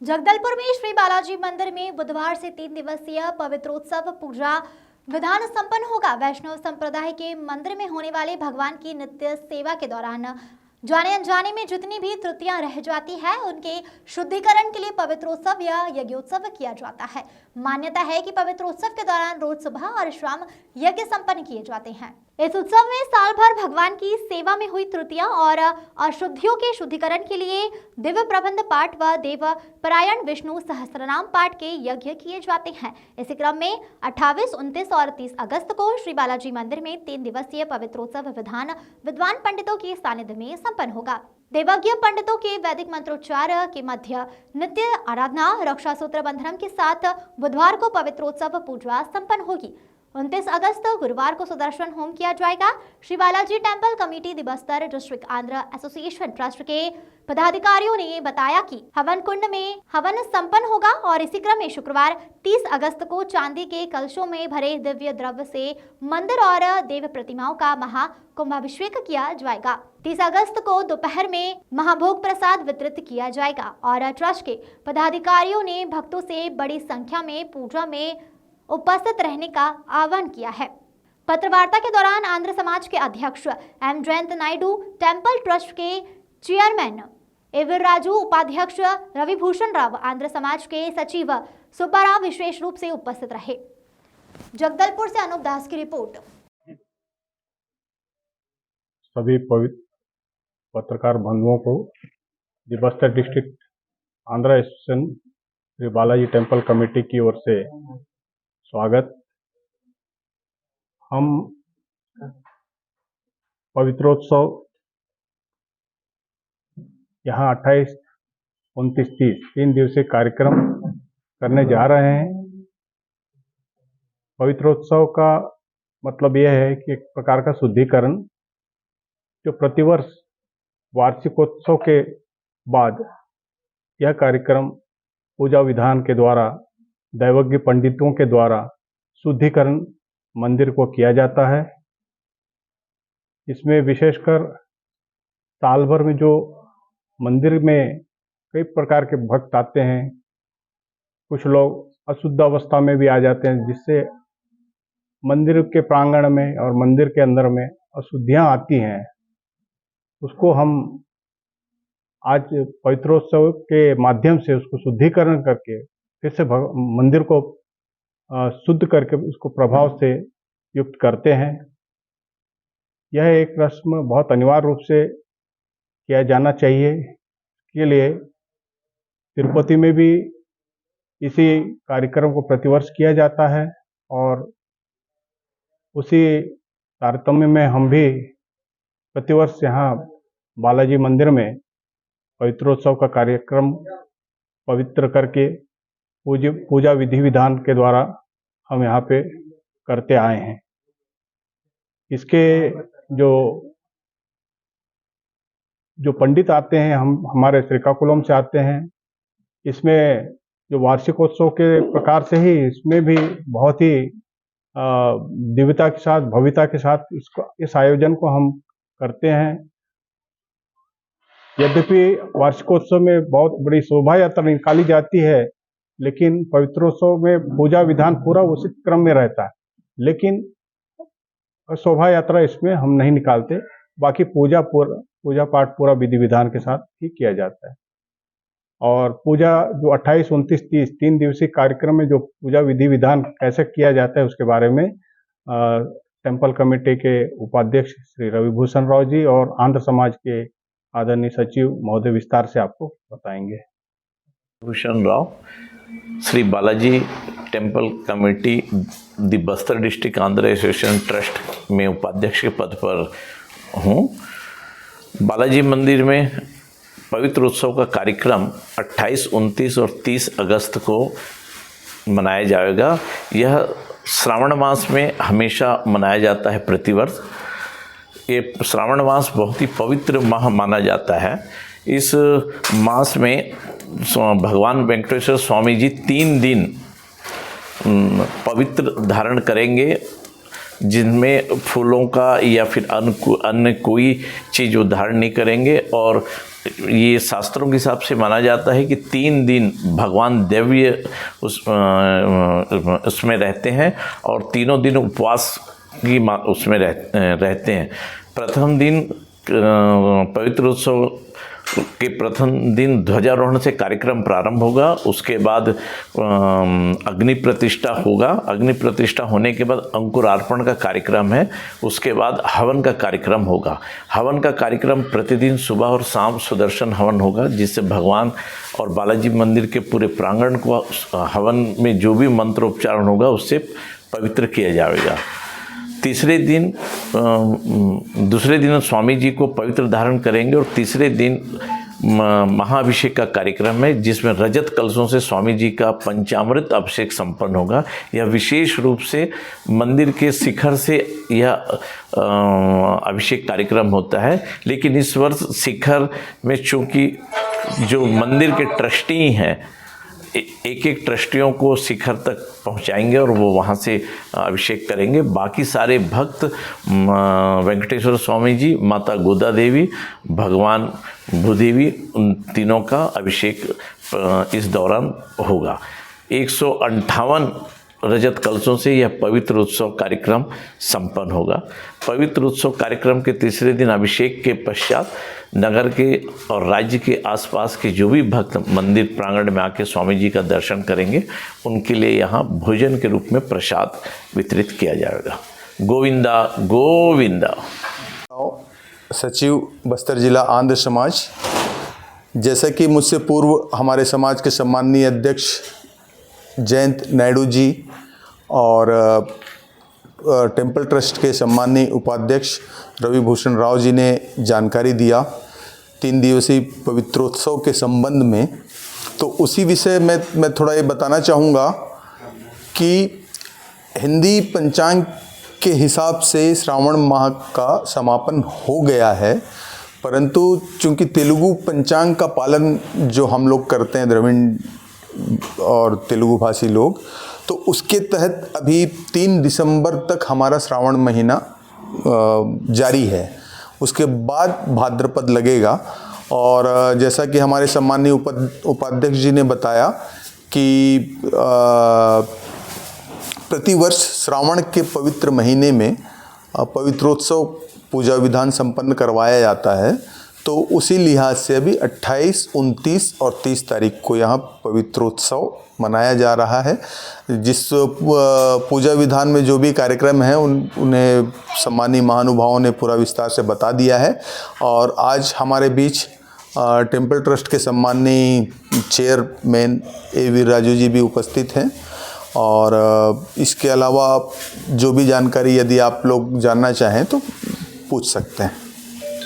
जगदलपुर में श्री बालाजी मंदिर में बुधवार से 3 दिवसीय पवित्रोत्सव पूजा विधान संपन्न होगा। वैष्णव संप्रदाय के मंदिर में होने वाले भगवान की नित्य सेवा के दौरान जाने अनजाने में जितनी भी त्रुटियां रह जाती है उनके शुद्धिकरण के लिए पवित्रोत्सव या यज्ञोत्सव किया जाता है। मान्यता है कि पवित्रोत्सव के दौरान रोज सुबह और शाम यज्ञ संपन्न किए जाते हैं। इस उत्सव में साल भर भगवान की सेवा में हुई त्रुटियां और अशुद्धियों के शुद्धिकरण के लिए दिव्य प्रबंध पाठ व देव परायण विष्णु सहस्त्रनाम पाठ के यज्ञ किए जाते हैं। इसी क्रम में 28, 29 और 30 अगस्त को श्री बालाजी मंदिर में 3 दिवसीय पवित्रोत्सव विद्वान पंडितों के सानिध्य में संपन्न होगा। देवज्ञ पंडितों के वैदिक मंत्रोच्चार के मध्य नित्य आराधना रक्षा सूत्र बंधनम के साथ बुधवार को पवित्रोत्सव पूजा संपन्न होगी। 29 अगस्त गुरुवार को सुदर्शन होम किया जाएगा। Shri Balaji temple committee the Bastar district Andhra association trust के पदाधिकारियों ने बताया कि हवन कुंड में हवन संपन्न होगा और इसी क्रम में शुक्रवार 30 अगस्त को चांदी के कलशों में भरे दिव्य द्रव्य से मंदिर और देव प्रतिमाओं का महाकुंभाभिषेक किया जाएगा। 30 अगस्त को दोपहर में महाभोग प्रसाद वितरित किया जाएगा और ट्रस्ट के पदाधिकारियों ने भक्तों से बड़ी संख्या में पूजा में उपस्थित रहने का आह्वान किया है। पत्रवार्ता के दौरान आंध्र समाज के अध्यक्ष M Jayant Naidu, temple trust के चेयरमैन एविर राजू, उपाध्यक्ष रविभूषण राव, आंध्र समाज के सचिव सुब्बाराव विशेष रूप से उपस्थित रहे। जगदलपुर से अनूप दास की रिपोर्ट। सभी पत्रकार बंधुओं को the Bastar district Andhra association Shri Balaji temple committee की ओर से स्वागत। हम पवित्रोत्सव यहाँ 28, 29, 30 3 दिवसीय कार्यक्रम करने जा रहे हैं। पवित्रोत्सव का मतलब यह है कि एक प्रकार का शुद्धिकरण जो प्रतिवर्ष वार्षिकोत्सव के बाद यह कार्यक्रम पूजा विधान के द्वारा दैवज्ञ पंडितों के द्वारा शुद्धिकरण मंदिर को किया जाता है। इसमें विशेषकर साल भर में जो मंदिर में कई प्रकार के भक्त आते हैं, कुछ लोग अशुद्ध अवस्था में भी आ जाते हैं, जिससे मंदिर के प्रांगण में और मंदिर के अंदर में अशुद्धियां आती हैं। उसको हम आज पवित्रोत्सव के माध्यम से उसको शुद्धिकरण करके फिर से मंदिर को शुद्ध करके उसको प्रभाव से युक्त करते हैं। यह एक रस्म बहुत अनिवार्य रूप से किया जाना चाहिए। के लिए तिरुपति में भी इसी कार्यक्रम को प्रतिवर्ष किया जाता है और उसी तारतम्य में हम भी प्रतिवर्ष यहाँ बालाजी मंदिर में पवित्रोत्सव का कार्यक्रम पवित्र करके पूजा विधि विधान के द्वारा हम यहाँ पे करते आए हैं। इसके जो पंडित आते हैं, हम हमारे श्रीकाकुलम से आते हैं। इसमें जो वार्षिकोत्सव के प्रकार से ही इसमें भी बहुत ही दिव्यता के साथ, भव्यता के साथ इस आयोजन को हम करते हैं। यद्यपि वार्षिकोत्सव में बहुत बड़ी शोभा यात्रा निकाली जाती है, लेकिन पवित्रोत्सव में पूजा विधान पूरा उसी क्रम में रहता है, लेकिन शोभा यात्रा इसमें हम नहीं निकालते। बाकी पूजा पाठ पूरा विधि विधान के साथ ही किया जाता है। और पूजा जो 28, 29, 30 3 दिवसीय कार्यक्रम में जो पूजा विधि विधान कैसे किया जाता है उसके बारे में टेम्पल कमेटी के उपाध्यक्ष श्री रविभूषण राव जी और आंध्र समाज के आदरणीय सचिव महोदय विस्तार से आपको बताएंगे। Bhushan Rao, Shri Balaji temple committee the Bastar district Andhra association trust में उपाध्यक्ष के पद पर हूँ। बालाजी मंदिर में पवित्र उत्सव का कार्यक्रम 28, 29 और 30 अगस्त को मनाया जाएगा। यह श्रावण मास में हमेशा मनाया जाता है प्रतिवर्ष। ये श्रावण मास बहुत ही पवित्र माह माना जाता है। इस मास में भगवान वेंकटेश्वर स्वामी जी 3 दिन पवित्र धारण करेंगे, जिनमें फूलों का या फिर अन्य कोई चीज़ वो धारण नहीं करेंगे और ये शास्त्रों के हिसाब से माना जाता है कि 3 दिन भगवान दिव्य उसमें रहते हैं और तीनों दिन उपवास की उसमें रहते हैं। प्रथम दिन पवित्र उत्सव के प्रथम दिन ध्वजारोहण से कार्यक्रम प्रारंभ होगा। उसके बाद अग्नि प्रतिष्ठा होगा। अग्नि प्रतिष्ठा होने के बाद अंकुरार्पण का कार्यक्रम है। उसके बाद हवन का कार्यक्रम होगा। हवन का कार्यक्रम प्रतिदिन सुबह और शाम सुदर्शन हवन होगा, जिससे भगवान और बालाजी मंदिर के पूरे प्रांगण को हवन में जो भी मंत्रोच्चारण होगा उससे पवित्र किया जाएगा। दूसरे दिन स्वामी जी को पवित्र धारण करेंगे और तीसरे दिन महाअभिषेक का कार्यक्रम है, जिसमें रजत कलशों से स्वामी जी का पंचामृत अभिषेक संपन्न होगा। यह विशेष रूप से मंदिर के शिखर से यह अभिषेक कार्यक्रम होता है। लेकिन इस वर्ष शिखर में चूँकि जो मंदिर के ट्रस्टी हैं, एक एक ट्रस्टियों को शिखर तक पहुंचाएंगे और वो वहां से अभिषेक करेंगे। बाकी सारे भक्त वेंकटेश्वर स्वामी जी, माता गोदा देवी, भगवान भूदेवी, उन तीनों का अभिषेक इस दौरान होगा। 158 रजत कलशों से यह पवित्र उत्सव कार्यक्रम संपन्न होगा। पवित्र उत्सव कार्यक्रम के तीसरे दिन अभिषेक के पश्चात नगर के और राज्य के आसपास के जो भी भक्त मंदिर प्रांगण में आके स्वामी जी का दर्शन करेंगे, उनके लिए यहाँ भोजन के रूप में प्रसाद वितरित किया जाएगा। गोविंदा गोविंदा। सचिव बस्तर जिला आंध्र समाज, जैसा कि मुझसे पूर्व हमारे समाज के सम्माननीय अध्यक्ष जयंत नायडू जी और टेम्पल ट्रस्ट के सम्माननीय उपाध्यक्ष रवि भूषण राव जी ने जानकारी दिया 3 दिवसीय पवित्रोत्सव के संबंध में, तो उसी विषय में मैं थोड़ा ये बताना चाहूँगा कि हिंदी पंचांग के हिसाब से श्रावण माह का समापन हो गया है, परंतु चूँकि तेलुगु पंचांग का पालन जो हम लोग करते हैं, द्रविड़ और तेलुगु भाषी लोग, तो उसके तहत अभी 3 दिसंबर तक हमारा श्रावण महीना जारी है। उसके बाद भाद्रपद लगेगा। और जैसा कि हमारे सम्माननीय उपाध्यक्ष जी ने बताया कि प्रतिवर्ष श्रावण के पवित्र महीने में पवित्रोत्सव पूजा विधान संपन्न करवाया जाता है, तो उसी लिहाज से अभी 28, 29 और 30 तारीख को यहाँ पवित्रोत्सव मनाया जा रहा है। जिस पूजा विधान में जो भी कार्यक्रम है उन्हें सम्मानीय महानुभावों ने पूरा विस्तार से बता दिया है। और आज हमारे बीच टेम्पल ट्रस्ट के सम्मानीय chairman A V Raju ji भी उपस्थित हैं। और इसके अलावा जो भी जानकारी यदि आप लोग जानना चाहें तो पूछ सकते हैं।